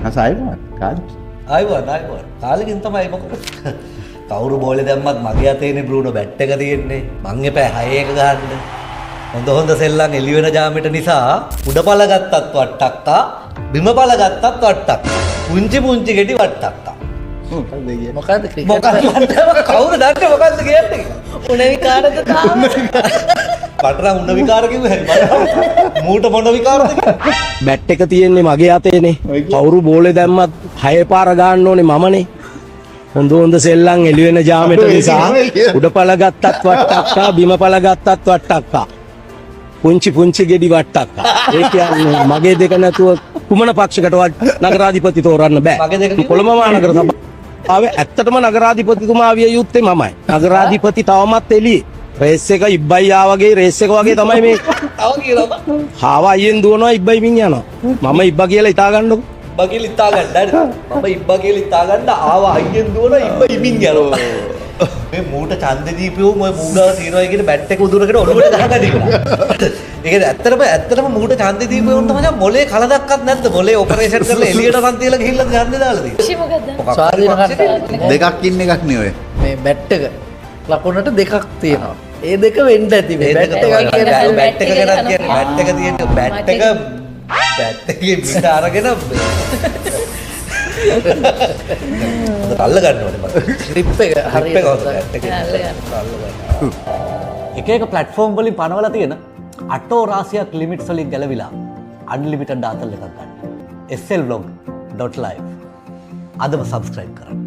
අසයිවා කාලෙ. ආයිවා කාලෙකින් තමයි මොකද? කවුරු බෝලේ දැම්මත් මගේ අතේනේ බෲනෝ බැට් එක තියෙන්නේ. මං එපා 6 එක ගහන්න. හොඳ සෙල්ලම් එළි වෙන ජාමෙට නිසා උඩපල ගත්තත් වට්ටක්කා, බිමපල ගත්තත් වට්ටක්කා. පුංචි ගෙඩි වට්ටක්කා. මොකද්ද ක්‍රිකට්? මොකක්ද කවුරු දන්නේ මොකද්ද කියන්නේ? උණ විකාරද තාම? පටරම් උණ විකාර කිව්වේ හැරි මූට මොන විකාරද? බැට් එක තියෙන්නේ මගේ අතේනේ. කවුරු බෝලේ දැම්මත් 6 පාර ගන්න ඕනේ මමනේ. හොඳ සෙල්ලම් එළි වෙන ජාමෙට නිසා උඩපල ගත්තත් වට්ටක්කා, බිමපල ගත්තත් වට්ටක්කා. පුංචි ගෙඩි වට්ටක්කා. ඒ කියන්නේ මගේ දෙක නැතුව කුමන පක්ෂයකටවත් නගරාධිපති තෝරන්න බෑ. මගේ දෙක කොළඹ මහනගර සභාවේ ඇත්තටම නගරාධිපතිතුමා විය යුත්තේ මමයි. නගරාධිපති තවමත් එළියේ. රේස් එක ඉබ්බයි ආවගේ රේස් එක වගේ තමයි මේ. තව කියලා හාව අයියෙන් දුවනවා ඉබ්බයි මින් යනවා. මම ඉබ්බා කියලා හිතා ගන්නකො. ඉබ්බා කියලා හිතා ගන්න හරි. මම ඉබ්බා කියලා හිතා ගන්න ආව අයියෙන් දුවන ඉබ්බා ඉමින් යනවා. මේ මූට ඡන්ද දීපියෝ මොය මූගාව තියනවා කියන බැට් එක උදුරකට ඔළුවට ගහගන්න ඉන්නවා. ඒක ඇත්තටම මූට ඡන්ද දීපියෝ තමයි මොලේ කලදක්වත් නැද්ද? මොලේ ඔපරේෂන් කරලා එළියට රන් තියලා ගිහිල්ලා ඡන්ද දාලා තියෙනවා. ස්වාධීන කර්තා දෙකක් ඉන්න එකක් නේ ඔය. මේ බැට් එක ලකුණට දෙකක් තියෙනවා. ඒ දෙක වෙන්න ඇති මේ බැට් එක කියන්නේ බැට් එක ගැන කියන්නේ බැට් එක තියෙන්නේ බැට් එකේ පිට අරගෙන අල්ල ගන්න ඕනේ මම. ට්‍රිප් එක හරියට එක එක ප්ලැට්ෆෝම් වලින් පනවලා තියෙන අටෝ රාශියක් ලිමිට්ස් වලින් ගැලවිලා අන්ලිමිටඩ් ඩාටා එකක් ගන්න. slvlog.live අදම සබ්ස්ක්‍රයිබ් කරන්න.